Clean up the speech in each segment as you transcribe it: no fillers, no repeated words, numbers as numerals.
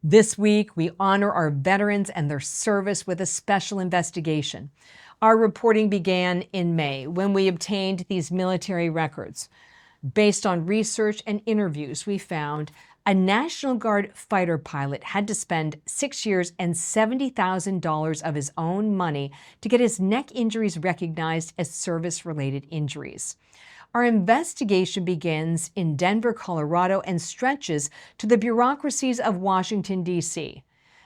This week, we honor our veterans and their service with a special investigation. Our reporting began in May when we obtained these military records. Based on research and interviews, we found a National Guard fighter pilot had to spend 6 years and $70,000 of his own money to get his neck injuries recognized as service-related injuries. Our investigation begins in Denver, Colorado, and stretches to the bureaucracies of Washington, D.C.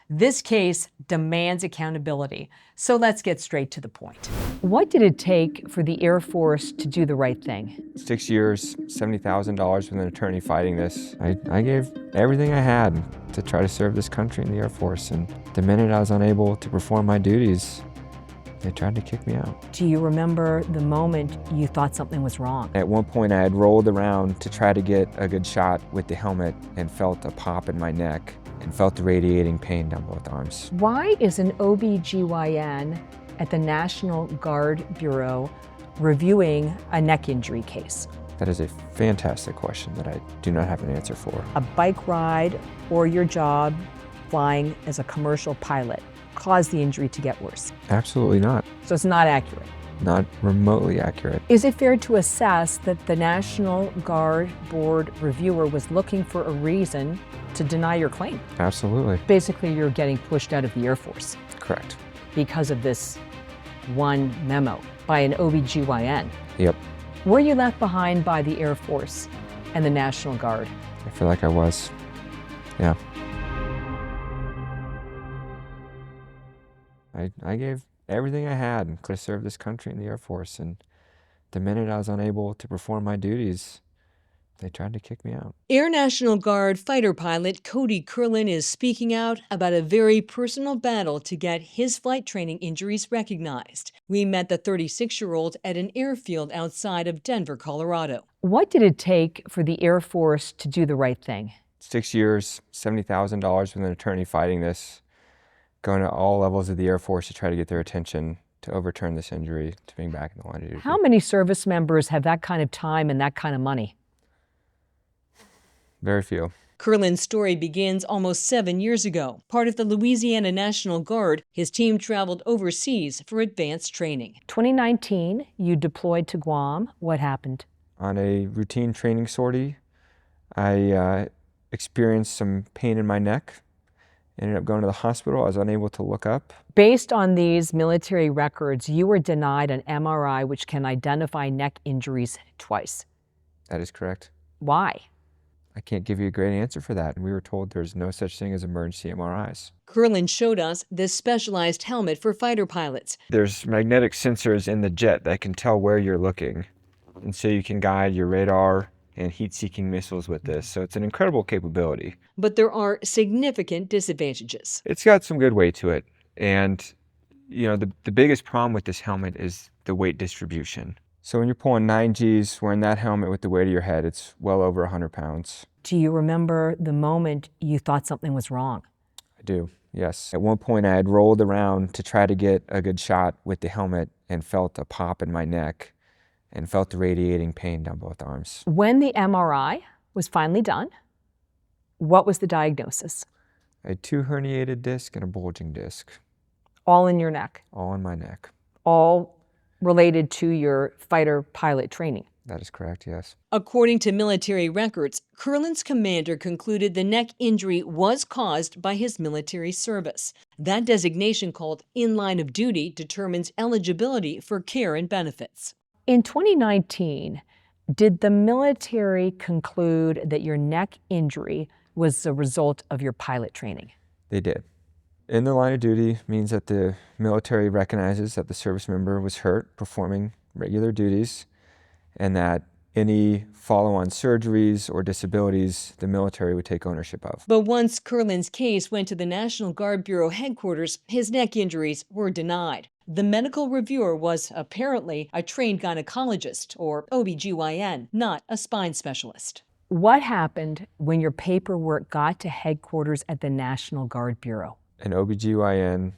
This case demands accountability, so let's get straight to the point. What did it take for the Air Force to do the right thing? 6 years, $70,000 with an attorney fighting this. I gave everything I had to try to serve this country in the Air Force, and the minute I was unable to perform my duties, they tried to kick me out. Do you remember the moment you thought something was wrong? At one point, I had rolled around to try to get a good shot with the helmet and felt a pop in my neck and felt the radiating pain down both arms. Why is an OB/GYN at the National Guard Bureau reviewing a neck injury case? That is a fantastic question that I do not have an answer for. A bike ride or your job flying as a commercial pilot caused the injury to get worse? Absolutely not. So it's not accurate. Not remotely accurate. Is it fair to assess that the National Guard Board reviewer was looking for a reason to deny your claim? Absolutely. Basically, you're getting pushed out of the Air Force Correct. because of this one memo by an OB/GYN. Yep. Were you left behind by the Air Force and the National Guard? I feel like I was. Yeah. I gave everything I had and could have served this country in the Air Force, and the minute I was unable to perform my duties, they tried to kick me out. Air National Guard fighter pilot Cody Kirlin is speaking out about a very personal battle to get his flight training injuries recognized. We met the 36-year-old at an airfield outside of Denver, Colorado. What did it take for the Air Force to do the right thing? 6 years, $70,000 with an attorney fighting this, going to all levels of the Air Force to try to get their attention to overturn this injury, to being back in the line of duty. How many service members have that kind of time and that kind of money? Very few. Kirlin's story begins almost 7 years ago. Part of the Louisiana National Guard, his team traveled overseas for advanced training. 2019, you deployed to Guam. What happened? On a routine training sortie, I experienced some pain in my neck. Ended up going to the hospital. I was unable to look up. Based on these military records, you were denied an MRI which can identify neck injuries twice. That is correct. Why? I can't give you a great answer for that. And we were told there's no such thing as emergency MRIs. Kirlin showed us this specialized helmet for fighter pilots. There's magnetic sensors in the jet that can tell where you're looking. And so you can guide your radar and heat-seeking missiles with this. So it's an incredible capability. But there are significant disadvantages. It's got some good weight to it. And, you know, the biggest problem with this helmet is the weight distribution. So when you're pulling 9 Gs, wearing that helmet with the weight of your head, it's well over 100 pounds. Do you remember the moment you thought something was wrong? I do, yes. At one point, I had rolled around to try to get a good shot with the helmet and felt a pop in my neck and felt the radiating pain down both arms. When the MRI was finally done, what was the diagnosis? I had 2 herniated discs and a bulging disc. All in your neck? All in my neck. All related to your fighter pilot training? That is correct, yes. According to military records, Kirlin's commander concluded the neck injury was caused by his military service. That designation, called in line of duty, determines eligibility for care and benefits. In 2019, did the military conclude that your neck injury was a result of your pilot training? They did. In the line of duty means that the military recognizes that the service member was hurt performing regular duties, and that any follow-on surgeries or disabilities the military would take ownership of. But once Kirlin's case went to the National Guard Bureau headquarters, his neck injuries were denied. The medical reviewer was apparently a trained gynecologist, or OB/GYN, not a spine specialist. What happened when your paperwork got to headquarters at the National Guard Bureau? An OB/GYN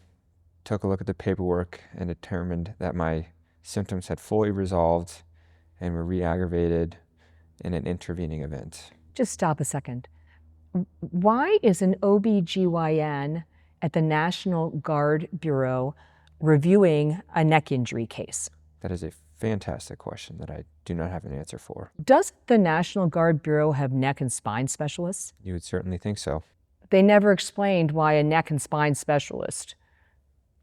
took a look at the paperwork and determined that my symptoms had fully resolved and were re-aggravated in an intervening event. Just stop a second. Why is an OBGYN at the National Guard Bureau reviewing a neck injury case? That is a fantastic question that I do not have an answer for. Doesn't the National Guard Bureau have neck and spine specialists? You would certainly think so. They never explained why a neck and spine specialist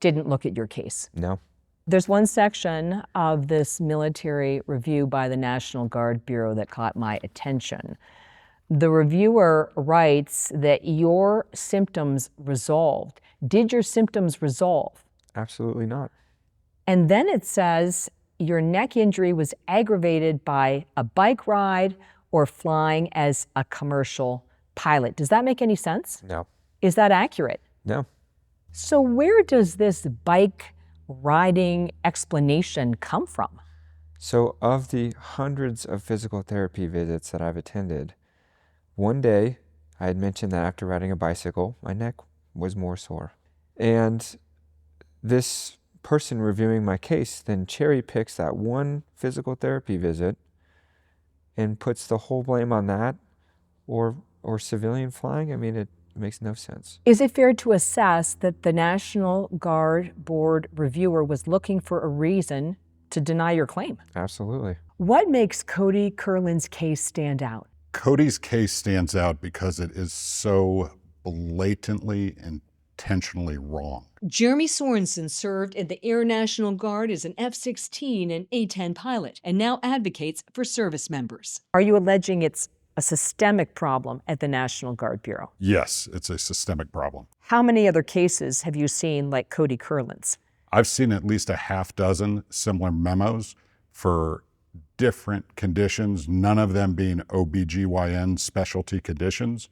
didn't look at your case. No. There's one section of this military review by the National Guard Bureau that caught my attention. The reviewer writes that your symptoms resolved. Did your symptoms resolve? Absolutely not. And then it says your neck injury was aggravated by a bike ride or flying as a commercial pilot. Does that make any sense? No. Is that accurate? No. So where does this bike riding explanation come from? So of the hundreds of physical therapy visits that I've attended, one day I had mentioned that after riding a bicycle, my neck was more sore. And this person reviewing my case then cherry picks that one physical therapy visit and puts the whole blame on that or civilian flying. I mean, it makes no sense. Is it fair to assess that the National Guard Board reviewer was looking for a reason to deny your claim? Absolutely. What makes Cody Kirlin's case stand out? Cody's case stands out because it is so blatantly and intentionally wrong. Jeremy Sorensen served in the Air National Guard as an F-16 and A-10 pilot and now advocates for service members. Are you alleging it's a systemic problem at the National Guard Bureau? Yes, it's a systemic problem. How many other cases have you seen like Cody Kirlin's? I've seen at least a half dozen similar memos for different conditions, none of them being OBGYN specialty conditions,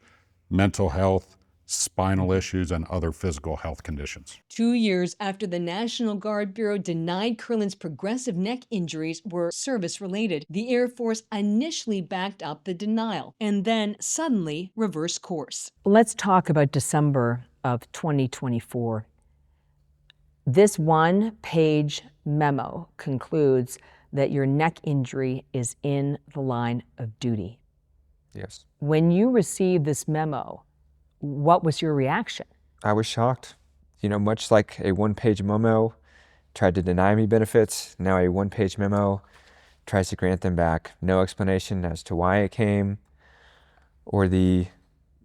mental health, spinal issues, and other physical health conditions. 2 years after the National Guard Bureau denied Kirlin's progressive neck injuries were service-related, the Air Force initially backed up the denial and then suddenly reversed course. Let's talk about December of 2024. This one-page memo concludes that your neck injury is in the line of duty. Yes. When you received this memo, what was your reaction? I was shocked. Much like a one-page memo tried to deny me benefits, now a one-page memo tries to grant them back. No explanation as to why it came or the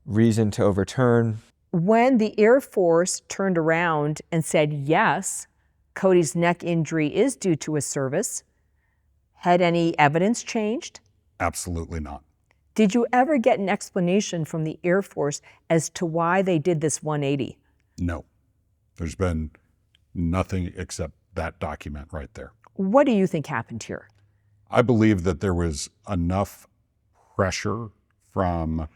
reason to overturn. When the Air Force turned around and said, yes, Cody's neck injury is due to his service, had any evidence changed? Absolutely not. Did you ever get an explanation from the Air Force as to why they did this 180? No. There's been nothing except that document right there. What do you think happened here? I believe that there was enough pressure from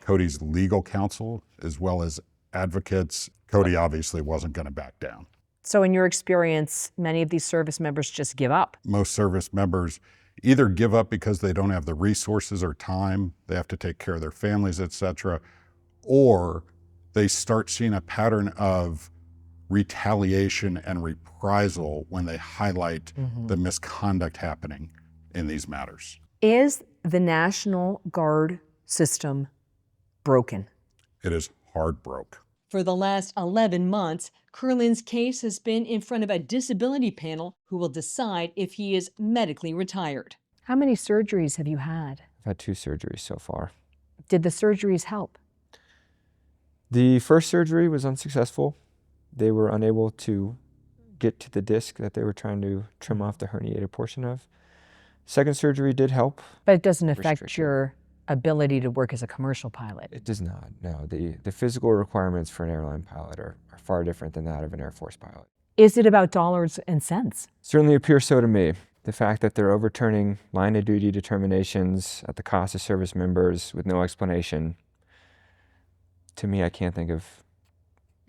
Cody's legal counsel as well as advocates. Cody obviously wasn't going to back down. So in your experience, many of these service members just give up? Most service members either give up because they don't have the resources or time, they have to take care of their families, etc., or they start seeing a pattern of retaliation and reprisal when they highlight the misconduct happening in these matters. Is the National Guard system broken? It is hard broke. For the last 11 months, Kirlin's case has been in front of a disability panel who will decide if he is medically retired. How many surgeries have you had? I've had 2 surgeries so far. Did the surgeries help? The first surgery was unsuccessful. They were unable to get to the disc that they were trying to trim off the herniated portion of. Second surgery did help. But it doesn't affect your ability to work as a commercial pilot. It does not, no. The physical requirements for an airline pilot are far different than that of an Air Force pilot. Is it about dollars and cents? Certainly appears so to me. The fact that they're overturning line of duty determinations at the cost of service members with no explanation, to me, I can't think of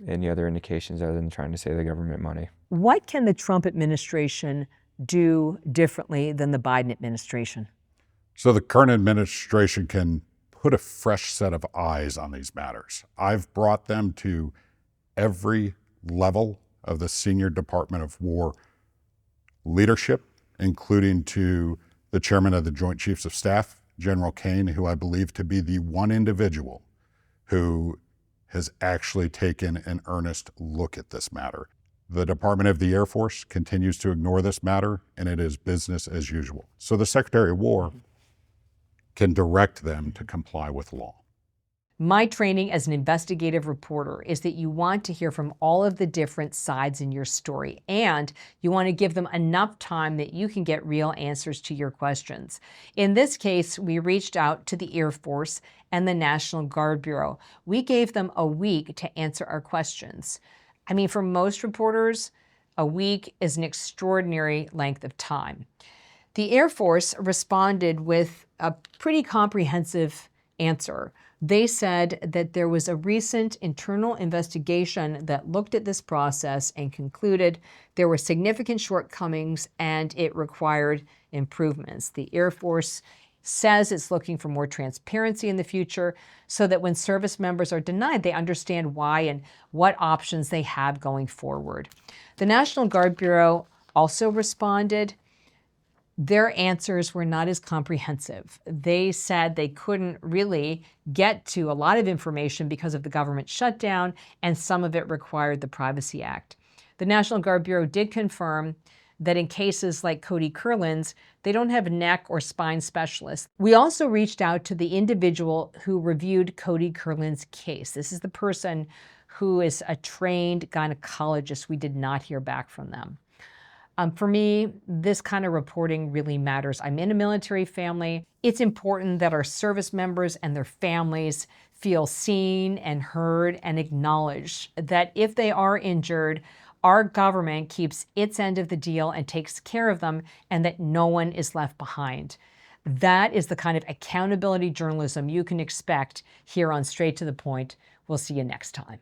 any other indications other than trying to save the government money. What can the Trump administration do differently than the Biden administration? So the current administration can put a fresh set of eyes on these matters. I've brought them to every level of the senior Department of War leadership, including to the chairman of the Joint Chiefs of Staff, General Kane, who I believe to be the one individual who has actually taken an earnest look at this matter. The Department of the Air Force continues to ignore this matter, and it is business as usual. So the Secretary of War can direct them to comply with law. My training as an investigative reporter is that you want to hear from all of the different sides in your story, and you want to give them enough time that you can get real answers to your questions. In this case, we reached out to the Air Force and the National Guard Bureau. We gave them a week to answer our questions. I mean, for most reporters, a week is an extraordinary length of time. The Air Force responded with a pretty comprehensive answer. They said that there was a recent internal investigation that looked at this process and concluded there were significant shortcomings and it required improvements. The Air Force says it's looking for more transparency in the future so that when service members are denied, they understand why and what options they have going forward. The National Guard Bureau also responded. Their answers were not as comprehensive. They said they couldn't really get to a lot of information because of the government shutdown, and some of it required the Privacy Act. The National Guard Bureau did confirm that in cases like Cody Kirlin's, they don't have neck or spine specialists. We also reached out to the individual who reviewed Cody Kirlin's case. This is the person who is a trained gynecologist. We did not hear back from them. For me, this kind of reporting really matters. I'm in a military family. It's important that our service members and their families feel seen and heard and acknowledged, that if they are injured, our government keeps its end of the deal and takes care of them, and that no one is left behind. That is the kind of accountability journalism you can expect here on Straight to the Point. We'll see you next time.